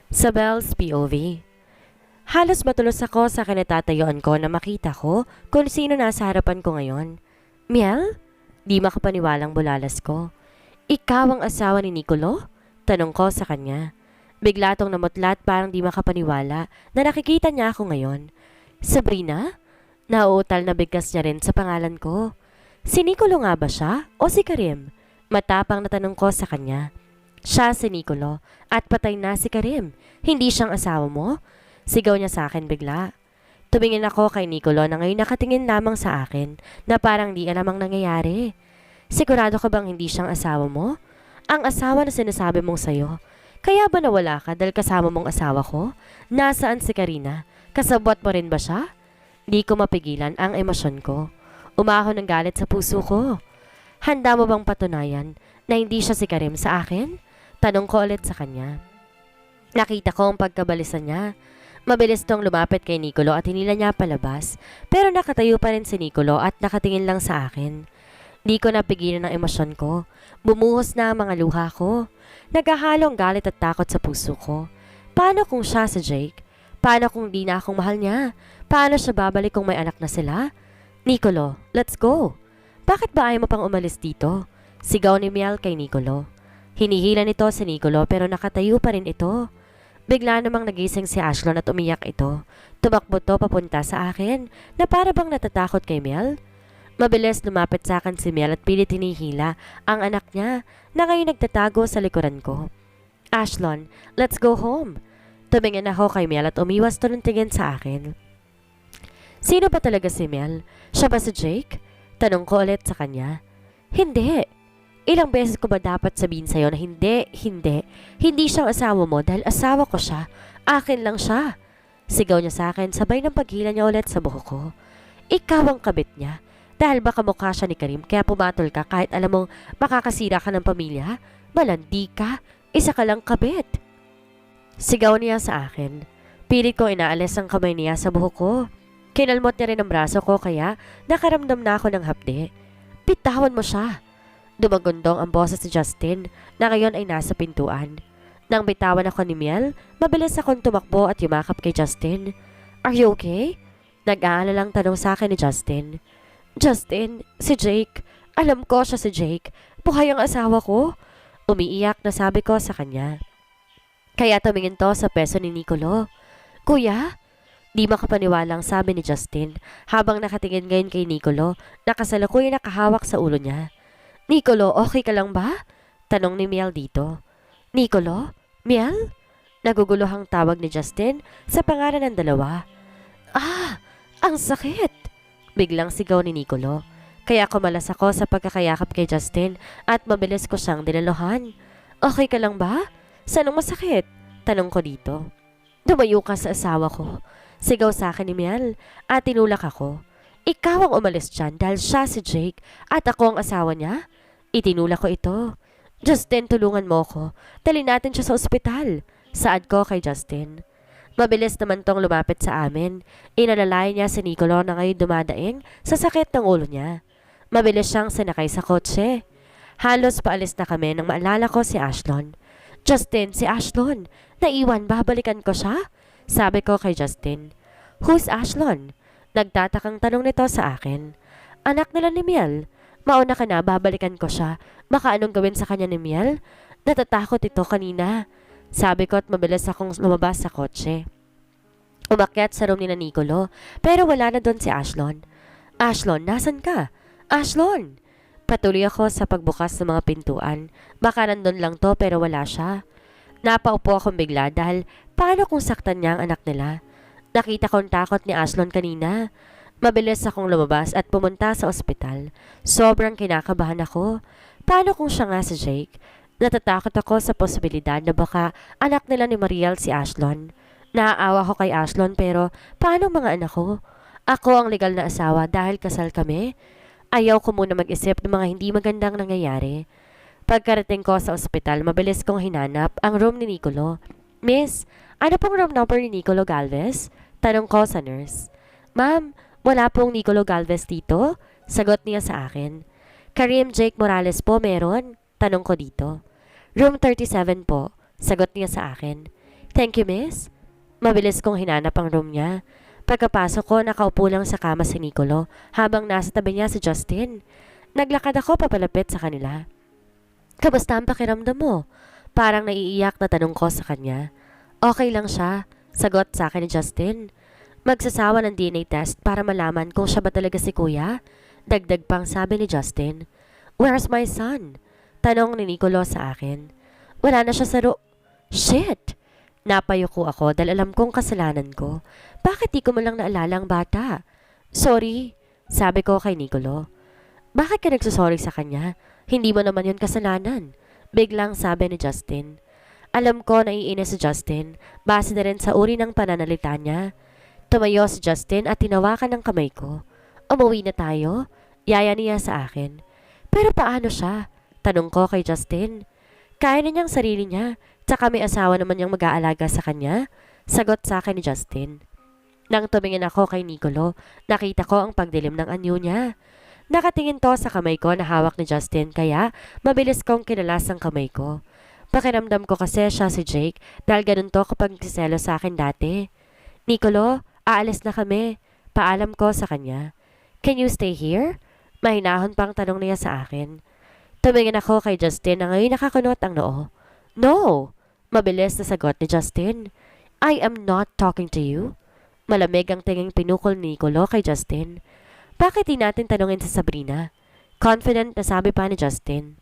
Sa Belle's POV. Halos matulos ako sa kinatatayuan ko na makita ko kung sino nasa harapan ko ngayon. Miel? Di makapaniwalang bulalas ko. Ikaw ang asawa ni Nicolo? Tanong ko sa kanya. Bigla tong namutlat parang di makapaniwala na nakikita niya ako ngayon. Sabrina? Nauutal na bigkas niya rin sa pangalan ko. Si Nicolo nga ba siya o si Karim? Matapang na tanong ko sa kanya. Siya si Nicolo at patay na si Karim. Hindi siyang asawa mo? Sigaw niya sa akin bigla. Tumingin ako kay Nicolo na ngayon nakatingin lamang sa akin na parang di alam ang nangyayari. Sigurado ka bang hindi siyang asawa mo? Ang asawa na sinasabi mong sayo. Kaya ba nawala ka dahil kasama mong asawa ko? Nasaan si Karina? Kasabwat mo rin ba siya? Di ko mapigilan ang emosyon ko. Umahon ng galit sa puso ko. Handa mo bang patunayan na hindi siya si Karim sa akin? Tanong ko ulit sa kanya. Nakita ko ang pagkabalisa niya. Mabilis tong lumapit kay Nicolo at hinila niya palabas. Pero nakatayo pa rin si Nicolo at nakatingin lang sa akin. Di ko napigilan ang emosyon ko. Bumuhos na ang mga luha ko. Naghahalong galit at takot sa puso ko. Paano kung siya si Jake? Paano kung di na akong mahal niya? Paano siya babalik kung may anak na sila? Nicolo, let's go. Bakit ba ayaw mo pang umalis dito? Sigaw ni Miel kay Nicolo. Hinihila nito si Nicolo pero nakatayo pa rin ito. Bigla namang nagising si Ashlon at umiyak ito. Tumakbo to papunta sa akin na para bang natatakot kay Miel. Mabilis lumapit sa akin si Miel at pilit hinihila ang anak niya na ngayon nagtatago sa likuran ko. Ashlon, let's go home. Tumingin ako kay Miel at umiwas to ng tingin sa akin. Sino ba talaga si Miel? Siya ba si Jake? Tanong ko ulit sa kanya. Hindi. Ilang beses ko ba dapat sabihin sa'yo na hindi. Hindi siyang asawa mo dahil asawa ko siya. Akin lang siya. Sigaw niya sa akin sabay ng paghila niya ulit sa buhok ko. Ikaw ang kabit niya. Dahil baka mukha siya ni Karim kaya pumatol ka kahit alam mong makakasira ka ng pamilya. Malandi ka. Isa ka lang kabit. Sigaw niya sa akin. Pilit ko inaalis ang kamay niya sa buhok ko. Kinalmot niya rin ang braso ko kaya nakaramdam na ako ng hapde. Bitawan mo siya. Dumagundong ang boses ni Justin na ngayon ay nasa pintuan. Nang bitawan ako ni Miel, mabilis akong tumakbo at yumakap kay Justin. Are you okay? Nag-aalalang tanong sa akin ni Justin. Justin, si Jake. Alam ko siya si Jake. Buhay ang asawa ko. Umiiyak na sabi ko sa kanya. Kaya tumingin to sa peso ni Nicolo. Kuya? Di makapaniwalang sabi ni Justin habang nakatingin ngayon kay Nicolo na kasalukuyan nakahawak sa ulo niya. Nicolo, okay ka lang ba? Tanong ni Miel dito. Nicolo? Miel? Naguguluhang tawag ni Justin sa pangalan ng dalawa. Ah! Ang sakit! Biglang sigaw ni Nicolo. Kaya kumalas ako sa pagkakayakap kay Justin at mabilis ko siyang dinaluhan. Okay ka lang ba? Saan ang masakit? Tanong ko dito. Dumayo ka sa asawa ko. Sigaw sa akin ni Miel at tinulak ako. Ikaw ang umalis dyan dahil siya si Jake at ako ang asawa niya? Itinulak ko ito. Justin, tulungan mo ko. Dali natin siya sa ospital. Saad ko kay Justin. Mabilis naman tong lumapit sa amin. Inalalay niya si Nicolo na ngayon dumadaing sa sakit ng ulo niya. Mabilis siyang sinakay sa kotse. Halos paalis na kami nang maalala ko si Ashlon. Justin, si Ashlon. Naiwan, babalikan ko siya? Sabi ko kay Justin. Who's Ashlon? Nagtatakang tanong nito sa akin. Anak nila ni Miel. Mauna ka na, babalikan ko siya. Baka anong gawin sa kanya ni Miel? Natatakot ito kanina. Sabi ko at mabilis akong lumabas sa kotse. Umakyat sa room ni na Nicolo, pero wala na doon si Ashlon. Ashlon, nasan ka? Ashlon! Patuloy ako sa pagbukas ng mga pintuan. Baka nandun lang to pero wala siya. Napaupo akong bigla dahil paano kung saktan niya ang anak nila? Nakita kong takot ni Ashlon kanina. Mabilis akong lumabas at pumunta sa ospital. Sobrang kinakabahan ako. Paano kung siya nga si Jake? Natatakot ako sa posibilidad na baka anak nila ni Mariel si Ashlon. Naaawa ko kay Ashlon pero paano mga anak ko? Ako ang legal na asawa dahil kasal kami. Ayaw ko muna mag-isip ng mga hindi magandang nangyayari. Pagkarating ko sa ospital, mabilis kong hinanap ang room ni Nicolo. Miss, ano pong room number ni Nicolo Galvez? Tanong ko sa nurse. Ma'am, wala pong Nicolo Galvez dito? Sagot niya sa akin. Karim Jake Morales po meron? Tanong ko dito. Room 37 po. Sagot niya sa akin. Thank you, miss. Mabilis kong hinanap ang room niya. Pagkapasok ko, nakaupo lang sa kama si Nicolo habang nasa tabi niya si Justin. Naglakad ako papalapit sa kanila. Kamusta ang pakiramdam mo? Parang naiiyak na tanong ko sa kanya. Okay lang siya, sagot sa akin ni Justin. Magsasawa ng DNA test para malaman kung siya ba talaga si kuya? Dagdag pang sabi ni Justin. Where's my son? Tanong ni Nicolo sa akin. Wala na siya sa Shit! Napayuko ako dahil alam kong kasalanan ko. Bakit di ko man lang naalala ang bata? Sorry, sabi ko kay Nicolo. Bakit ka nagsusorry sa kanya? Hindi mo naman yun kasalanan. Biglang sabi ni Justin. Alam ko naiinis si Justin, base na rin sa uri ng pananalita niya. Tumayo si Justin at tinawakan ng kamay ko. Umuwi na tayo? Yaya niya sa akin. Pero paano siya? Tanong ko kay Justin. Kaya na niyang sarili niya. Tsaka may asawa naman niyang mag-aalaga sa kanya? Sagot sa akin ni Justin. Nang tumingin ako kay Nicolo, nakita ko ang pagdilim ng anyo niya. Nakatingin to sa kamay ko na hawak ni Justin kaya mabilis kong kinalas ang kamay ko. Pakiramdam ko kasi siya si Jake dahil ganun to kapag nagsiselo sa akin dati. Nicolo, aalis na kami. Paalam ko sa kanya. Can you stay here? Mahinahon pang tanong niya sa akin. Tumingin ako kay Justin na ngayon nakakunot ang noo. No! Mabilis na sagot ni Justin. I am not talking to you. Malamig ang tinging pinukol ni Nicolo kay Justin. Bakit di natin tanungin sa Sabrina? Confident na sabi pa ni Justin.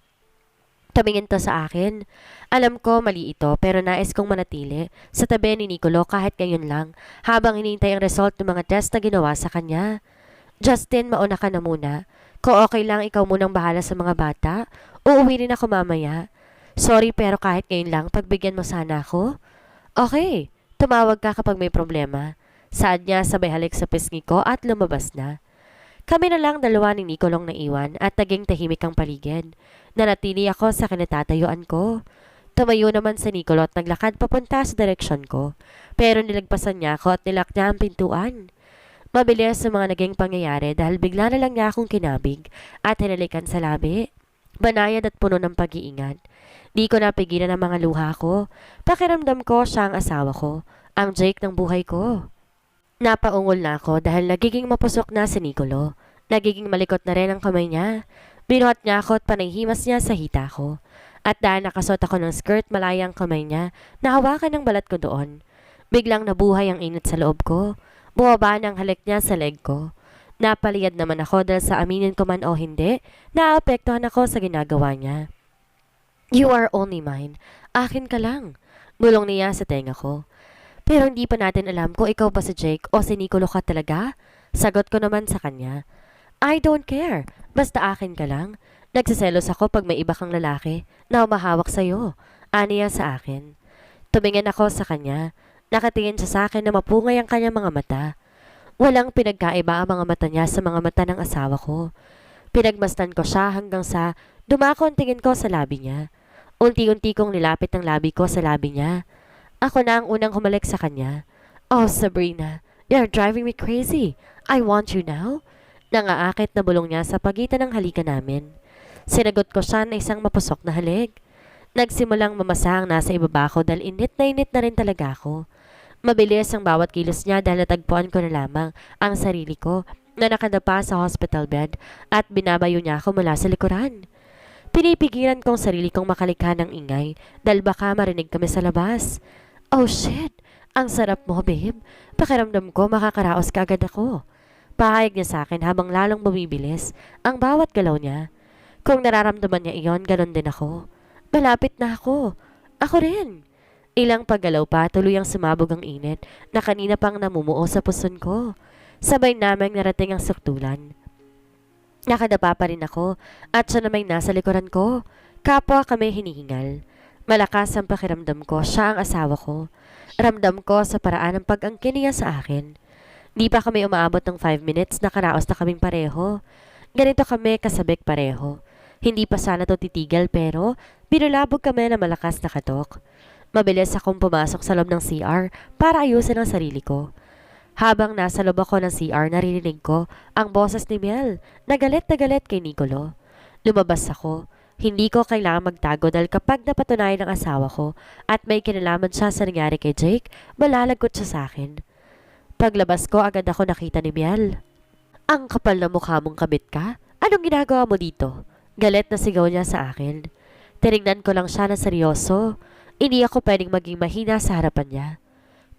Tumingin to sa akin. Alam ko mali ito pero nais kong manatili sa tabi ni Nicolo kahit ngayon lang habang hinihintay ang result ng mga test na ginawa sa kanya. Justin, mauna ka na muna. Kung okay lang ikaw munang bahala sa mga bata, uuwi rin ako mamaya. Sorry pero kahit ngayon lang pagbigyan mo sana ako. Okay, tumawag ka kapag may problema. Saad niya sabay halik sa pisngi ko at lumabas na. Kami na lang dalawa ni Nicolong naiwan at naging tahimik ang paligid. Nanatili ako sa kinatatayuan ko. Tumayo naman si Nicolo at naglakad papunta sa direksyon ko. Pero nilagpasan niya ako at nilak niya ang pintuan. Mabilis sa mga naging pangyayari dahil bigla na lang niya akong kinabig at hinalikan sa labi. Banayad at puno ng pag-iingat. Di ko napigilan ang mga luha ko. Pakiramdam ko siya ang asawa ko, ang Jake ng buhay ko. Napaungol na ako dahil nagiging mapusok na si Nicolo. Nagiging malikot na rin ang kamay niya. Binuhat niya ako at panayhimas niya sa hita ko. At dahil nakasuot ako ng skirt malaya ang kamay niya, nahawakan ng balat ko doon. Biglang nabuhay ang init sa loob ko. Bumaba ng halik niya sa leg ko. Napaliyad naman ako dahil sa aminin ko man o hindi, naapektuhan ako sa ginagawa niya. You are only mine. Akin ka lang. Bulong niya sa tenga ko. Pero hindi pa natin alam kung ikaw ba si Jake o si Nicolo ka talaga. Sagot ko naman sa kanya. I don't care. Basta akin ka lang. Nagsiselos ako pag may iba kang lalaki na umahawak sa'yo. Aniya sa akin. Tumingin ako sa kanya. Nakatingin siya sa akin na mapungay ang kanyang mga mata. Walang pinagkaiba ang mga mata niya sa mga mata ng asawa ko. Pinagmasdan ko siya hanggang sa dumako ang tingin ko sa labi niya. Unti-unti kong nilapit ang labi ko sa labi niya. Ako na ang unang humalik sa kanya. Oh, Sabrina, you're driving me crazy. I want you now. Nangaakit na bulong niya sa pagitan ng halikan namin. Sinagot ko siya na isang mapusok na halik. Nagsimulang mamasa ang nasa ibaba ko dahil init na rin talaga ako. Mabilis ang bawat kilos niya dahil natagpuan ko na lamang ang sarili ko na nakadapa sa hospital bed at binabayo niya ako mula sa likuran. Pinipigilan kong sarili kong makalikha ng ingay dahil baka marinig kami sa labas. Oh shit! Ang sarap mo, babe. Pakiramdam ko makakaraos ka agad ako. Pahayag niya sa akin habang lalong bumibilis ang bawat galaw niya. Kung nararamdaman niya iyon, ganon din ako. Malapit na ako. Ako rin. Ilang paggalaw pa, tuluyang sumabog ang init na kanina pang namumuo sa puson ko. Sabay naming narating ang suktulan. Nakadapa pa rin ako at siya na may nasa likuran ko. Kapwa kami hinihingal. Malakas ang pakiramdam ko, siya ang asawa ko. Ramdam ko sa paraan ng pag-angkin niya sa akin. Di pa kami umaabot ng 5 minutes, nakaraos na kaming pareho. Ganito kami kasabik pareho. Hindi pa sana to titigil pero binulabog kami na malakas na katok. Mabilis akong pumasok sa loob ng CR para ayusin ang sarili ko. Habang nasa loob ako ng CR, naririnig ko ang boses ni Mel na galit kay Nicolo. Lumabas ako. Hindi ko kailangan magtago dahil kapag napatunayan ng asawa ko at may kinalaman siya sa nangyari kay Jake, malalagot siya sa akin. Paglabas ko, agad ako nakita ni Miel. Ang kapal na mukha mong kabit ka? Anong ginagawa mo dito? Galit na sigaw niya sa akin. Tinignan ko lang siya na seryoso. Hindi ako pwedeng maging mahina sa harapan niya.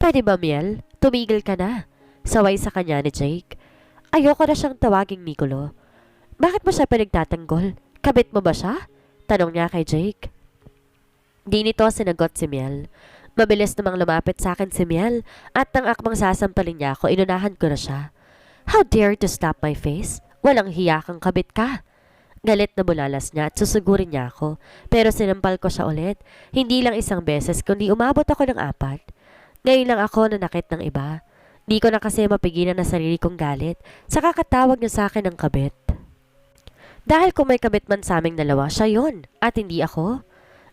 Pwede ba, Miel? Tumigil ka na. Saway sa kanya ni Jake. Ayoko na siyang tawaging Nicolo. Bakit mo siya pinagtatanggol? Kabit mo ba siya? Tanong niya kay Jake. Di nito sinagot si Miel. Mabilis namang lumapit sa akin si Miel at nang akmang sasampalin niya ako, inunahan ko na siya. How dare to stop my face? Walang hiya kang kabit ka. Galit na bulalas niya at susugurin niya ako. Pero sinampal ko siya ulit. Hindi lang isang beses kundi umabot ako ng 4. Ngayon lang ako nanakit ng iba. Di ko na kasi mapigilan na sarili kong galit sa kakatawag niya sa akin ng kabit. Dahil kung may kabit man sa aming dalawa, siya yun at hindi ako.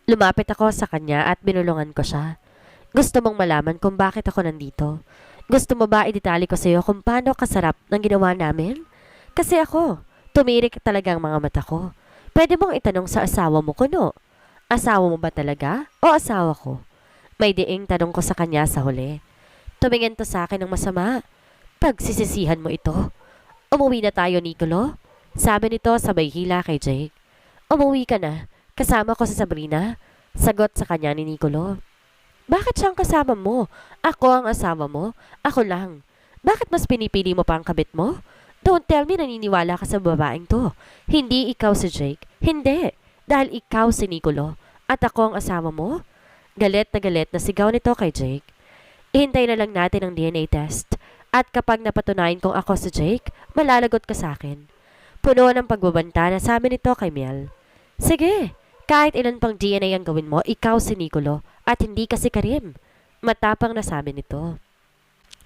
Lumapit ako sa kanya at binulungan ko siya. Gusto mong malaman kung bakit ako nandito? Gusto mo ba idetali ko sa iyo kung paano kasarap ng ginawa namin? Kasi ako, tumirik talaga ang mga mata ko. Pwede mong itanong sa asawa mo kuno. Asawa mo ba talaga o asawa ko? May diing tanong ko sa kanya sa huli. Tumingin to sa akin ng masama. Pagsisisihan mo ito. Umuwi na tayo, Nicolo. Sabi nito sabay hila kay Jake. Umuwi ka na. Kasama ko si Sabrina. Sagot sa kanya ni Nicolo. Bakit siyang kasama mo? Ako ang asawa mo? Ako lang. Bakit mas pinipili mo pa ang kabit mo? Don't tell me naniniwala ka sa babaeng to. Hindi ikaw si Jake. Hindi. Dahil ikaw si Nicolo. At ako ang asawa mo? Galit na sigaw nito kay Jake. Ihintay na lang natin ang DNA test. At kapag napatunayan kong ako si Jake, malalagot ka sa akin. Puno ng pagbabanta na sabi nito kay Miel. Sige, kahit ilan pang DNA ang gawin mo, ikaw si Nicolo at hindi ka si Karim. Matapang na sabi nito.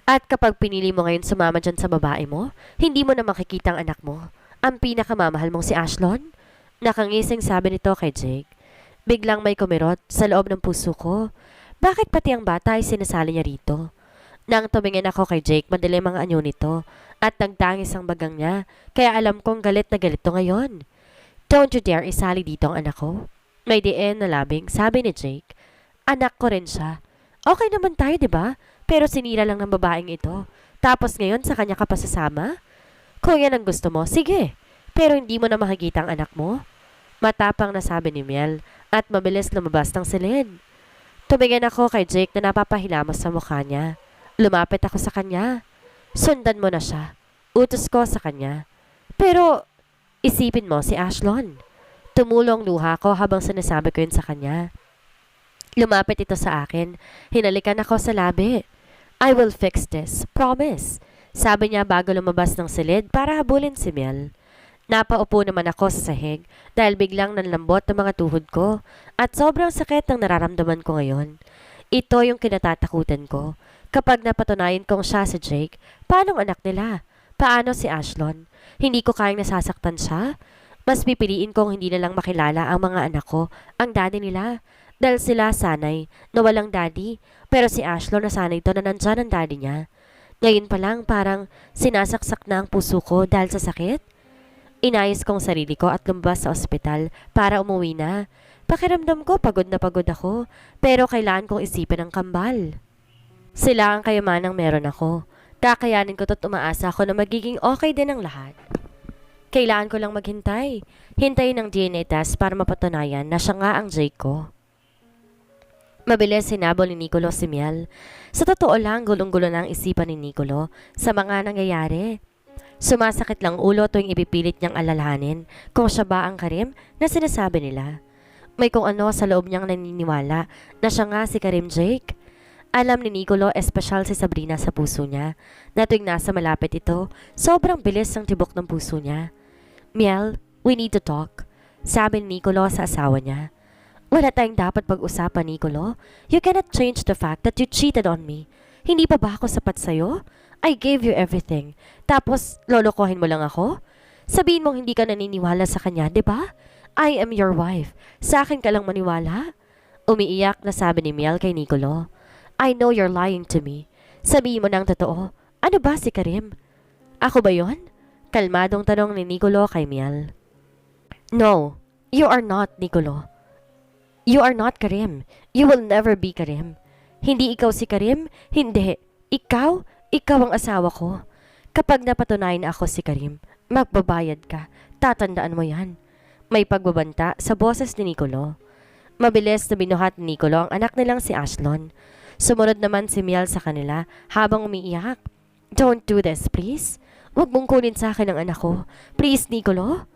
At kapag pinili mo ngayon sumama dyan sa babae mo, hindi mo na makikita ang anak mo. Ang pinakamamahal mong si Ashlon? Nakangising sabi nito kay Jake. Biglang may kumirot sa loob ng puso ko. Bakit pati ang bata ay sinasali niya rito? Nang tumingin ako kay Jake, madilim ang anyo nito at nagtangis ang bagang niya, kaya alam kong galit na galit to ngayon. Don't you dare isali dito ang anak ko. May diin na labing, sabi ni Jake. Anak ko rin siya. Okay naman tayo, di ba? Pero sinira lang ng babaeng ito. Tapos ngayon sa kanya ka pa sasama? Kung yan ang gusto mo, sige. Pero hindi mo na makikita ang anak mo. Matapang na sabi ni Miel at mabilis lumabas ng silid. Tumingin ako kay Jake na napapahilamos sa mukha niya. Lumapit ako sa kanya. Sundan mo na siya. Utos ko sa kanya. Pero, isipin mo si Ashlon. Tumulong luha ko habang sinasabi ko yun sa kanya. Lumapit ito sa akin. Hinalikan ako sa labi. I will fix this. Promise. Sabi niya bago lumabas ng silid para habulin si Miel. Napaupo naman ako sa sahig dahil biglang nanlambot ang mga tuhod ko at sobrang sakit ang nararamdaman ko ngayon. Ito yung kinatatakutan ko. Kapag napatunayan kong siya si Jake, paano ang anak nila? Paano si Ashlon? Hindi ko kayang nasasaktan siya? Mas pipiliin kong hindi na lang makilala ang mga anak ko, ang daddy nila. Dahil sila sanay na walang daddy, pero si Ashlon nasanay to na nandyan ang daddy niya. Ngayon pa lang parang sinasaksak na ang puso ko dahil sa sakit. Inayos kong sarili ko at lumabas sa ospital para umuwi na. Pakiramdam ko pagod na pagod ako, pero kailangan kong isipin ang kambal. Sila ang kayamanang meron ako. Kakayanin ko at umaasa ako na magiging okay din ang lahat. Kailangan ko lang maghintay. Hintayin ang DNA test para mapatunayan na siya nga ang Jake ko. Mabilis sinabol ni Nicolo si Miel. Sa totoo lang, gulong-gulo na ang isipan ni Nicolo sa mga nangyayari. Sumasakit lang ulo tuwing ipipilit niyang alalahanin kung siya ba ang Karim na sinasabi nila. May kung ano sa loob niyang naniniwala na siya nga si Karim Jake. Alam ni Nicolo espesyal si Sabrina sa puso niya na tuwing nasa malapit ito, sobrang bilis ang tibok ng puso niya. Miel, we need to talk, sabi ni Nicolo sa asawa niya. Wala tayong dapat pag-usapan, Nicolo. You cannot change the fact that you cheated on me. Hindi pa ba ako sapat sa'yo? I gave you everything. Tapos, lolokohin mo lang ako? Sabihin mong hindi ka naniniwala sa kanya, di ba? I am your wife. Sa akin ka lang maniwala? Umiiyak na sabi ni Miel kay Nicolo. I know you're lying to me. Sabihin mo ng totoo. Ano ba si Karim? Ako ba yon? Kalmadong tanong ni Nicolo kay Miel. No, You are not, Nicolo. You are not Karim. You will never be Karim. Hindi ikaw si Karim? Hindi. Ikaw ang asawa ko. Kapag napatunayan na ako si Karim, magbabayad ka. Tatandaan mo yan. May pagbabanta sa boses ni Nicolo. Mabilis na binuhat ni Nicolo ang anak nilang si Ashlon. Sumunod naman si Miel sa kanila habang umiiyak. Don't do this, please. Huwag mong kunin sa akin ang anak ko. Please, Nicolo.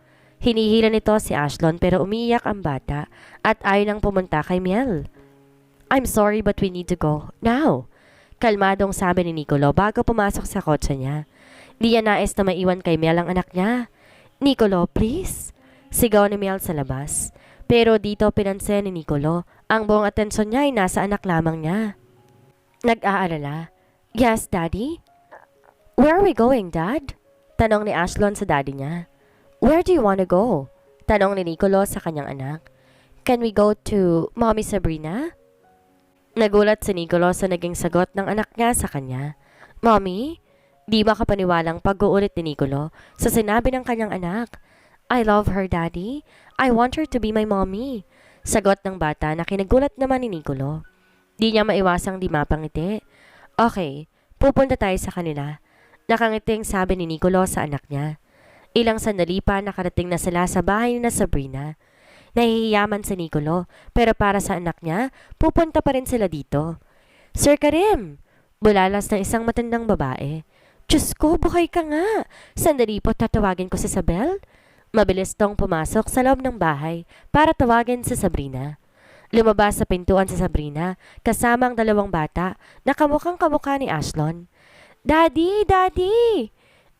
Hinihila nito si Ashlon pero umiiyak ang bata at ayaw nang pumunta kay Miel. I'm sorry but we need to go. Now. Kalmadong sabi ni Nicolo bago pumasok sa kotse niya. Di niya nais na maiwan kay Miel ang anak niya. Nicolo, please. Sigaw ni Miel sa labas. Pero dito pinansin ni Nicolo, ang buong atensyon niya ay nasa anak lamang niya. Nag-aalala. Yes, Daddy? Where are we going, Dad? Tanong ni Ashlon sa daddy niya. Where do you want to go? Tanong ni Nicolo sa kanyang anak. Can we go to Mommy Sabrina? Nagulat si Nicolo sa naging sagot ng anak niya sa kanya. Mommy? Di ba kapaniwalang pag-uulit ni Nicolo sa sinabi ng kanyang anak? I love her, Daddy. I want her to be my mommy. Sagot ng bata na kinagulat naman ni Nicolo. Di niya maiwasang di mapangiti. Okay, pupunta tayo sa kanila. Nakangiting sabi ni Nicolo sa anak niya. Ilang sandali pa nakarating na sila sa bahay ni Sabrina. Nahihiyaman si Nicolo pero para sa anak niya, pupunta pa rin sila dito. Sir Karim! Bulalas ng isang matandang babae. Diyos ko, buhay ka nga! Sandali po tatawagin ko si Isabel. Mabilis tong pumasok sa loob ng bahay para tawagin si Sabrina. Lumabas sa pintuan si Sabrina kasama ang dalawang bata na kamukhang kamukha ni Ashlon. Daddy! Daddy!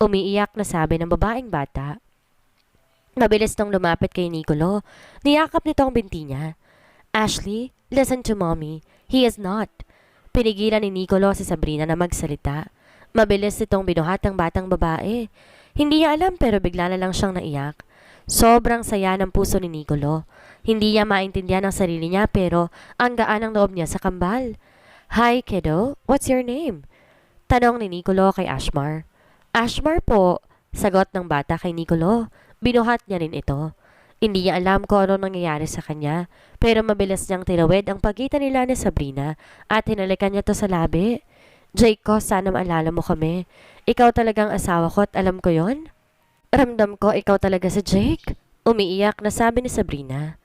Umiiyak na sabi ng babaeng bata. Mabilis nang lumapit kay Nicolo. Niyakap nito ang binti niya. Ashley, listen to mommy. He is not. Pinigilan ni Nicolo si Sabrina na magsalita. Mabilis nitong binuhat ang batang babae. Hindi niya alam pero bigla na lang siyang naiyak. Sobrang saya ng puso ni Nicolo. Hindi niya maintindihan ang sarili niya pero ang gaan ang loob niya sa kambal. Hi kiddo, what's your name? Tanong ni Nicolo kay Ashmar. Ashmar po, sagot ng bata kay Nicolo. Binuhat niya rin ito. Hindi niya alam kung ano nangyayari sa kanya, pero mabilis niyang tinawid ang pagitan nila ni Sabrina at hinalikan niya to sa labi. Jake ko, sana maalala mo kami. Ikaw talagang asawa ko at alam ko yon. Ramdam ko ikaw talaga si Jake. Umiiyak na sabi ni Sabrina.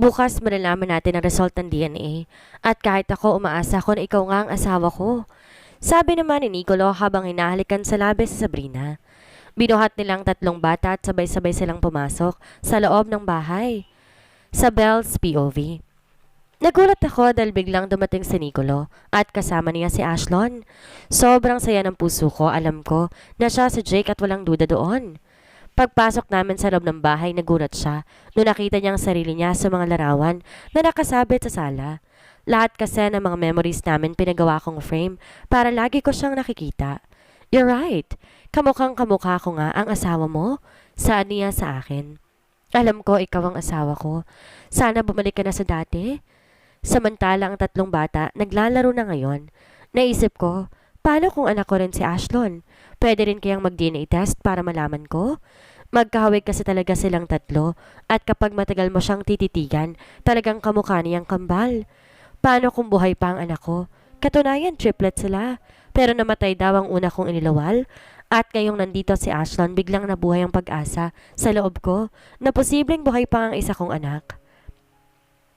Bukas malalaman natin ang result ng DNA at kahit ako umaasa ko na ikaw nga ang asawa ko. Sabi naman ni Nicolo habang hinahalikan sa labi si Sabrina. Binuhat nilang tatlong bata at sabay-sabay silang pumasok sa loob ng bahay. Sa Belle's POV. Nagulat ako dahil biglang dumating si Nicolo at kasama niya si Ashlon. Sobrang saya ng puso ko, alam ko na siya si Jake at walang duda doon. Pagpasok namin sa loob ng bahay, nagulat siya nung nakita niya ang sarili niya sa mga larawan na nakasabit sa sala. Lahat kasi ng mga memories namin pinagawa kong frame para lagi ko siyang nakikita. You're right. Kamukhang kamukha ko nga ang asawa mo. Saan niya sa akin? Alam ko ikaw ang asawa ko. Sana bumalik ka na sa dati. Samantala ang tatlong bata naglalaro na ngayon. Naisip ko, paano kung anak ko rin si Ashlon? Pwede rin kayang mag-DNA test para malaman ko? Magkahawig kasi talaga silang tatlo at kapag matagal mo siyang tititigan, talagang kamukha niyang kambal. Paano kung buhay pa ang anak ko? Katunayan, triplet sila. Pero namatay daw ang una kong inilawal. At ngayong nandito si Ashlon, biglang nabuhay ang pag-asa sa loob ko na posibleng buhay pa ang isa kong anak.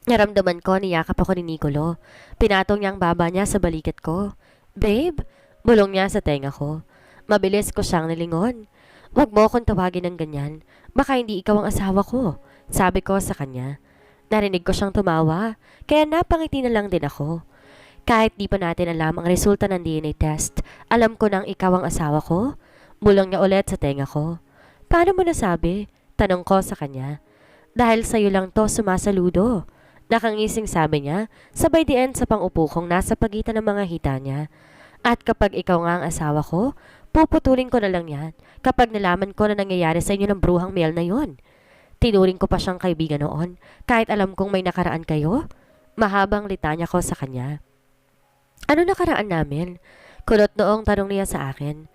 Naramdaman ko, niyakap ako ni Nicolo. Pinatong niya ang baba niya sa balikat ko. Babe, bulong niya sa tenga ko. Mabilis ko siyang nilingon. Huwag mo akong tawagin ng ganyan. Baka hindi ikaw ang asawa ko, sabi ko sa kanya. Narinig ko siyang tumawa, kaya napangiti na lang din ako. Kahit di pa natin alam ang resulta ng DNA test, alam ko nang ikaw ang asawa ko. Bulong niya ulit sa tenga ko. Paano mo nasabi? Tanong ko sa kanya. Dahil sa'yo lang to sumasaludo. Nakangising sabi niya, sabay diin sa pangupo kong nasa pagitan ng mga hita niya. At kapag ikaw nga ang asawa ko, puputulin ko na lang yan kapag nalaman ko na nangyayari sa inyo ng bruhang Miel na yon. Tinuring ko pa siyang kaibigan noon, kahit alam kong may nakaraan kayo. Mahabang litanya ko sa kanya. Ano nakaraan namin? Kulot noong tanong niya sa akin.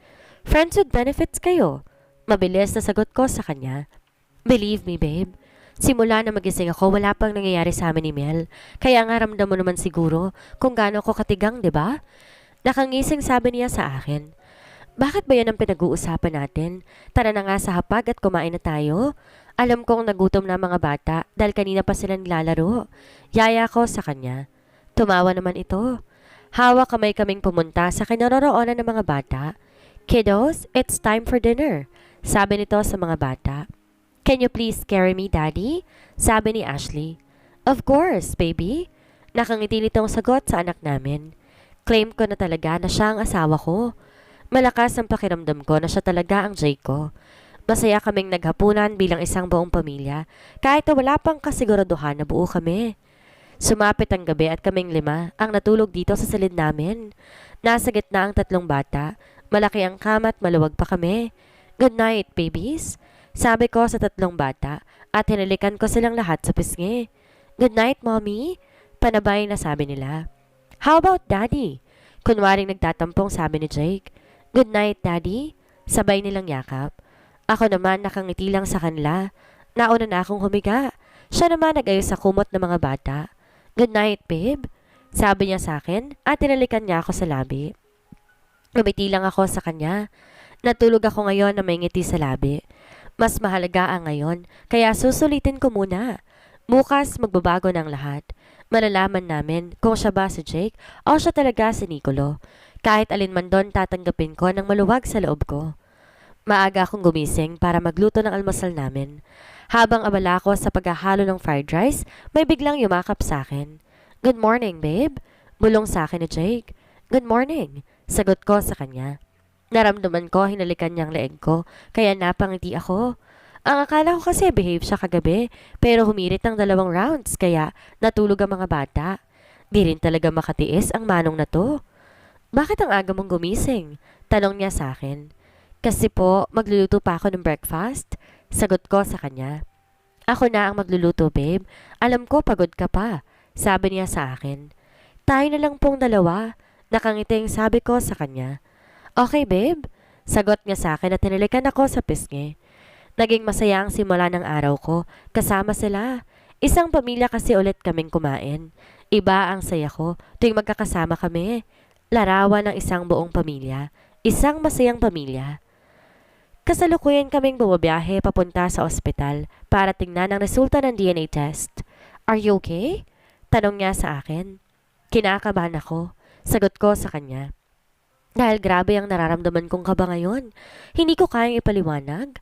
Friends with benefits kayo. Mabilis na sagot ko sa kanya. Believe me, babe. Simula na magising ako, wala pang nangyayari sa amin ni Mel. Kaya nga ramdam mo naman siguro kung gaano ko katigang, di ba? Nakangising sabi niya sa akin. Bakit ba yan ang pinag-uusapan natin? Tara na nga sa hapag at kumain na tayo. Alam kong nagutom na ang mga bata dahil kanina pa sila naglalaro. Yaya ko sa kanya. Tumawa naman ito. Hawak kamay kaming pumunta sa kinaroroonan ng mga bata. Kiddos, it's time for dinner. Sabi nito sa mga bata. Can you please carry me, Daddy? Sabi ni Ashley. Of course, baby. Nakangiti nitong sagot sa anak namin. Claim ko na talaga na siya ang asawa ko. Malakas ang pakiramdam ko na siya talaga ang Jake ko. Masaya kaming naghapunan bilang isang buong pamilya kahit na wala pang kasiguraduhan na buo kami. Sumapit ang gabi at kaming 5 ang natulog dito sa silid namin. Nasa gitna ang 3 bata. Malaki ang kama at maluwag pa kami. Good night, babies. Sabi ko sa 3 bata at hinalikan ko silang lahat sa pisngi. Good night, mommy. Panabay na sabi nila. How about daddy? Kunwaring nagtatampong sabi ni Jake. Good night, Daddy. Sabay nilang yakap. Ako naman nakangiti lang sa kanila. Nauna na akong humiga. Siya naman nag-ayos sa kumot ng mga bata. Good night, babe. Sabi niya sa akin at tinalikan niya ako sa labi. Umiti lang ako sa kanya. Natulog ako ngayon na may ngiti sa labi. Mas mahalaga ang ngayon, kaya susulitin ko muna. Bukas magbabago ng lahat. Malalaman namin kung siya ba si Jake o siya talaga si Nicolo. Kahit alin man doon tatanggapin ko ng maluwag sa loob ko. Maaga akong gumising para magluto ng almusal namin. Habang abala ko sa paghahalo ng fried rice, may biglang yumakap sa akin. Good morning, babe. Bulong sa akin ni Jake. Good morning. Sagot ko sa kanya. Naramdaman ko hinalikan niyang leeg ko, kaya napangiti ako. Ang akala ko kasi behave siya kagabi, pero humirit ng 2 rounds, kaya natulog ang mga bata. Di rin talaga makatiis ang manong na to. Bakit ang aga mong gumising? Tanong niya sa akin. Kasi po, magluluto pa ako ng breakfast. Sagot ko sa kanya. Ako na ang magluluto, babe. Alam ko pagod ka pa. Sabi niya sa akin. Tayo na lang pong 2. Nakangiting sabi ko sa kanya. Okay, babe. Sagot niya sa akin at tinalikan ako sa pisngi. Naging masaya ang simula ng araw ko. Kasama sila. Isang pamilya kasi ulit kaming kumain. Iba ang saya ko tuwing magkakasama kami. Larawan ng isang buong pamilya. Isang masayang pamilya. Kasalukuyan kaming bumabiyahe papunta sa ospital para tingnan ang resulta ng DNA test. Are you okay? Tanong niya sa akin. Kinakabahan ako. Sagot ko sa kanya. Dahil grabe ang nararamdaman kong kaba ngayon. Hindi ko kayang ipaliwanag.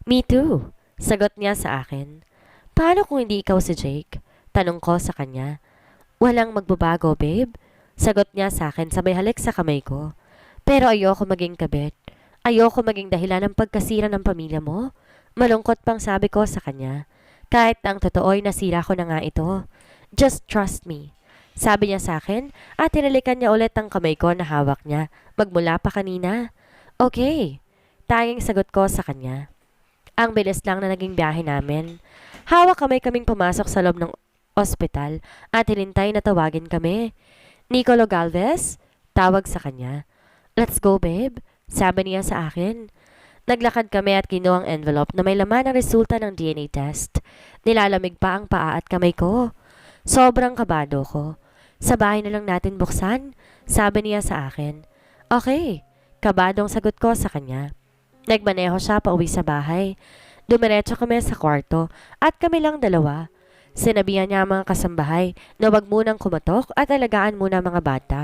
Me too. Sagot niya sa akin. Paano kung hindi ikaw si Jake? Tanong ko sa kanya. Walang magbabago, babe. Sagot niya sa akin sabay halik sa kamay ko. Pero ayoko maging kabit. Ayoko maging dahilan ng pagkasira ng pamilya mo. Malungkot pang sabi ko sa kanya. Kahit na ang totoo'y nasira ko na nga ito. Just trust me. Sabi niya sa akin at tinalikan niya ulit ang kamay ko na hawak niya. Magmula pa kanina. Okay. Tanging sagot ko sa kanya. Ang bilis lang na naging biyahe namin. Hawak kaming pumasok sa loob ng ospital at hinintay na tawagin kami. Nicolo Galvez? Tawag sa kanya. Let's go, babe. Sabi niya sa akin. Naglakad kami at kinuha ang envelope na may laman ang resulta ng DNA test. Nilalamig pa ang paa at kamay ko. Sobrang kabado ko. Sa bahay na lang natin buksan, sabi niya sa akin. Okay, kabadong sagot ko sa kanya. Nagmaneho siya pauwi sa bahay. Dumiretso kami sa kwarto at kami lang 2. Sinabihan niya ang mga kasambahay na wag munang kumatok at alagaan muna ang mga bata.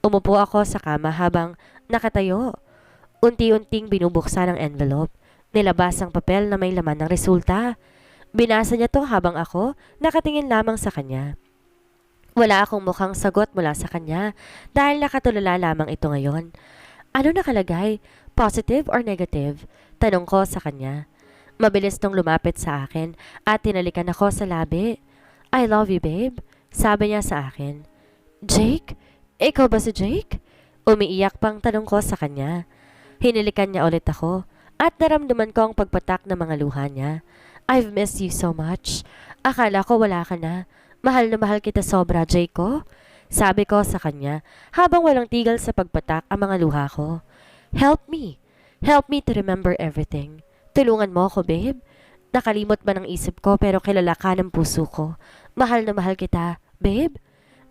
Umupo ako sa kama habang nakatayo. Unti-unting binubuksan ang envelope. Nilabas ang papel na may laman ng resulta. Binasa niya to habang ako nakatingin lamang sa kanya. Wala akong mukhang sagot mula sa kanya dahil nakatulala lamang ito ngayon. Ano nakalagay? Positive or negative? Tanong ko sa kanya. Mabilis nung lumapit sa akin at tinalikan ako sa labi. I love you, babe. Sabi niya sa akin. Jake? Ikaw ba si Jake? Umiiyak pang tanong ko sa kanya. Hinilikan niya ulit ako at naramdaman ko ang pagpatak ng mga luha niya. I've missed you so much. Akala ko wala ka na. Mahal na mahal kita sobra, Jake ko. Sabi ko sa kanya habang walang tigil sa pagpatak ang mga luha ko. Help me. Help me to remember everything. Tulungan mo ako, babe. Nakalimot ba ng isip ko pero kilala ka ng puso ko. Mahal na mahal kita, babe.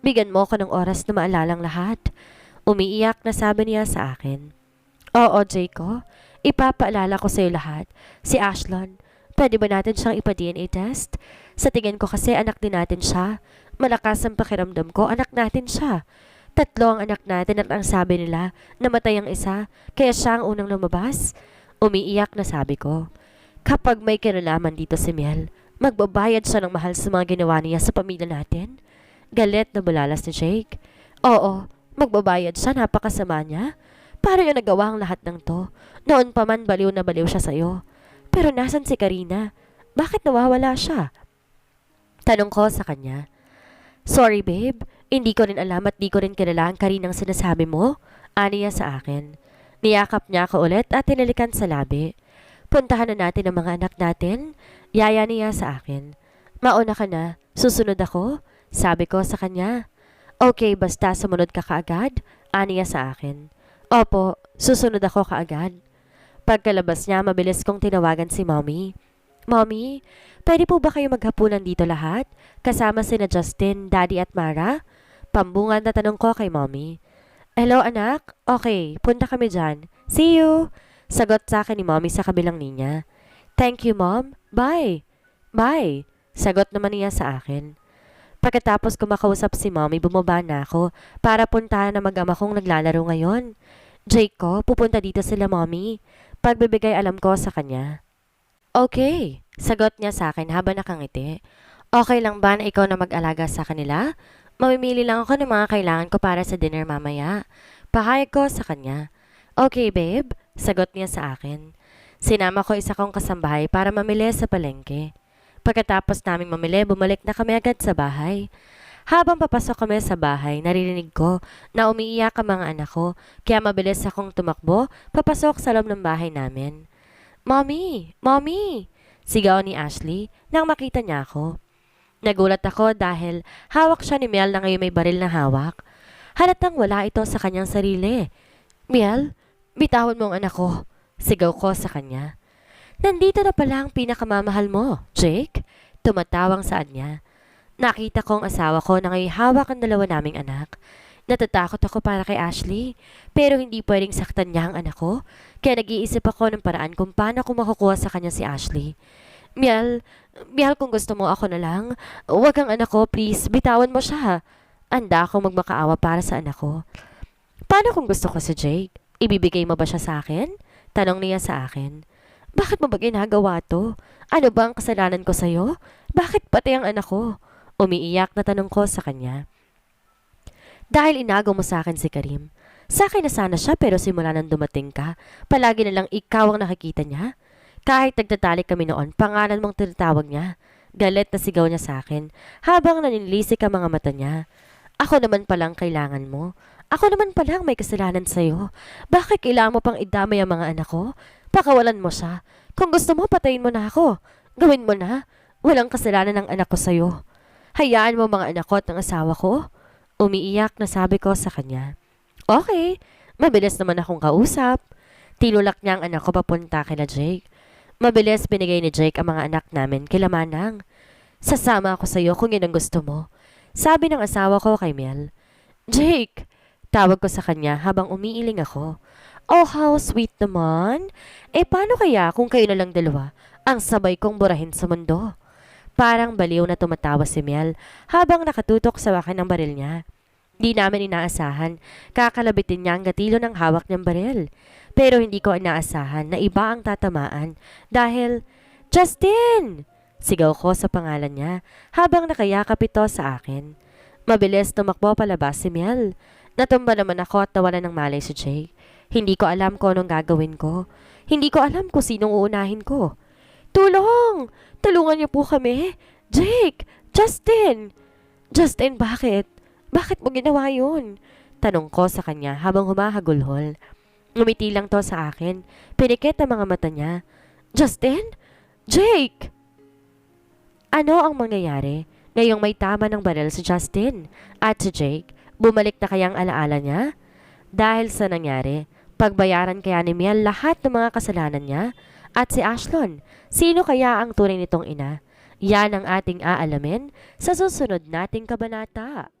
Bigyan mo ko ng oras na maalalang lahat. Umiiyak na sabi niya sa akin. Oo, Jayco. Ipapaalala ko sa'yo lahat. Si Ashlon, pwede ba natin siyang ipa-DNA test? Sa tingin ko kasi anak din natin siya. Malakas ang pakiramdam ko, anak natin siya. 3 ang anak natin at ang sabi nila, namatay ang isa, kaya siya ang unang lumabas. Umiiyak na sabi ko. Kapag may kinalaman dito si Miel, magbabayad siya ng mahal sa mga ginawa niya sa pamilya natin. Galit na bulalas ni Jake. Oo, magbabayad siya, napakasama niya. Para yung nagawa ang lahat ng to. Noon pa man baliw na baliw siya sa'yo. Pero nasan si Karina? Bakit nawawala siya? Tanong ko sa kanya. Sorry babe, hindi ko rin alam at di ko rin kilala ang Karinang sinasabi mo. Aniya sa akin. Niyakap niya ako ulit at tinalikan sa labi. Puntahan na natin ang mga anak natin. Yaya niya sa akin. Mauna ka na, susunod ako. Sabi ko sa kanya. Okay, basta sumunod ka kaagad. Aniya sa akin. Opo, susunod ako kaagad. Pagkalabas niya, mabilis kong tinawagan si Mommy. Mommy, pwede po ba kayo maghapunan dito lahat? Kasama sina Justin, Daddy at Mara? Pambungad na tanong ko kay Mommy. Hello anak, okay, punta kami dyan. See you! Sagot sa akin ni Mommy sa kabilang linya. Thank you Mom, bye! Bye! Sagot naman niya sa akin. Pagkatapos ko makausap si Mommy, bumaba na ako para puntahan na mag-ama kong naglalaro ngayon. Jake ko, pupunta dito sila Mommy. Pagbibigay alam ko sa kanya. Okay, sagot niya sa akin habang nakangiti. Okay lang ba na ikaw na mag-alaga sa kanila? Mamimili lang ako ng mga kailangan ko para sa dinner mamaya. Pahayag ko sa kanya. Okay babe, sagot niya sa akin. Sinama ko isa kong kasambahay para mamili sa palengke. Pagkatapos naming mamili, bumalik na kami agad sa bahay. Habang papasok kami sa bahay, naririnig ko na umiiyak ang mga anak ko, kaya mabilis akong tumakbo, papasok sa loob ng bahay namin. Mommy! Mommy! Sigaw ni Ashley nang makita niya ako. Nagulat ako dahil hawak siya ni Miel na ngayon may baril na hawak. Halatang wala ito sa kanyang sarili. Miel, bitawan mo ang anak ko. Sigaw ko sa kanya. Nandito na pala ang pinakamamahal mo, Jake. Tumatawang saan niya. Nakita ko ang asawa ko na ngayon hawak ang 2 naming anak. Natatakot ako para kay Ashley, pero hindi pwedeng saktan niya ang anak ko, kaya nag-iisip ako ng paraan kung paano ko makukuha sa kanya si Ashley. Miel, kung gusto mo ako na lang, huwag ang anak ko, please, bitawan mo siya. Anda akong magmakaawa para sa anak ko. Paano kung gusto ko si Jake? Ibibigay mo ba siya sa akin? Tanong niya sa akin. Bakit mo ba ginagawa to? Ano ba ang kasalanan ko sa'yo? Bakit pati ang anak ko? Umiiyak na tanong ko sa kanya. Dahil inagaw mo sa akin si Karim. Sa akin na sana siya pero simula nang dumating ka, palagi na lang ikaw ang nakikita niya. Kahit nagtatalik kami noon, pangalan mong tinatawag niya. Galit na sigaw niya sa akin habang naninlisik ang mga mata niya. Ako naman palang kailangan mo. Ako naman palang may kasalanan sa'yo. Bakit kailangan mo pang idamay ang mga anak ko? Pakawalan mo siya. Kung gusto mo, patayin mo na ako. Gawin mo na. Walang kasalanan ng anak ko sa'yo. Hayaan mo mga anak ko at ng asawa ko. Umiiyak na sabi ko sa kanya. Okay, mabilis naman akong kausap. Tinulak niya ang anak ko papunta kina Jake. Mabilis binigay ni Jake ang mga anak namin kila Manang. Sasama ako sa iyo kung yun ang gusto mo. Sabi ng asawa ko kay Miel. Jake! Tawag ko sa kanya habang umiiling ako. Oh, how sweet naman. Paano kaya kung kayo na lang 2 ang sabay kong burahin sa mundo? Parang baliw na tumatawa si Miel habang nakatutok sa akin ng baril niya. Di namin inaasahan, kakalabitin niya ang gatilo ng hawak niyang baril. Pero hindi ko inaasahan na iba ang tatamaan dahil, Justin! Sigaw ko sa pangalan niya habang nakayakap ito sa akin. Mabilis tumakbo palabas si Miel. Natumba naman ako at nawalan ng malay si Jake. Hindi ko alam kung anong gagawin ko. Hindi ko alam kung sinong uunahin ko. Tulong! Tulungan niyo po kami. Jake! Justin! Justin, bakit? Bakit mo ginawa yun? Tanong ko sa kanya habang humahagulhol. Ngumiti lang to sa akin. Pinikit ang mga mata niya. Justin? Jake! Ano ang mangyayari ngayong may tama ng baril si Justin? At si Jake, bumalik na kayang alaala niya? Dahil sa nangyari, pagbayaran kaya ni Miel lahat ng mga kasalanan niya? At si Ashlon, sino kaya ang tunay nitong ina? Yan ang ating aalamin sa susunod nating kabanata.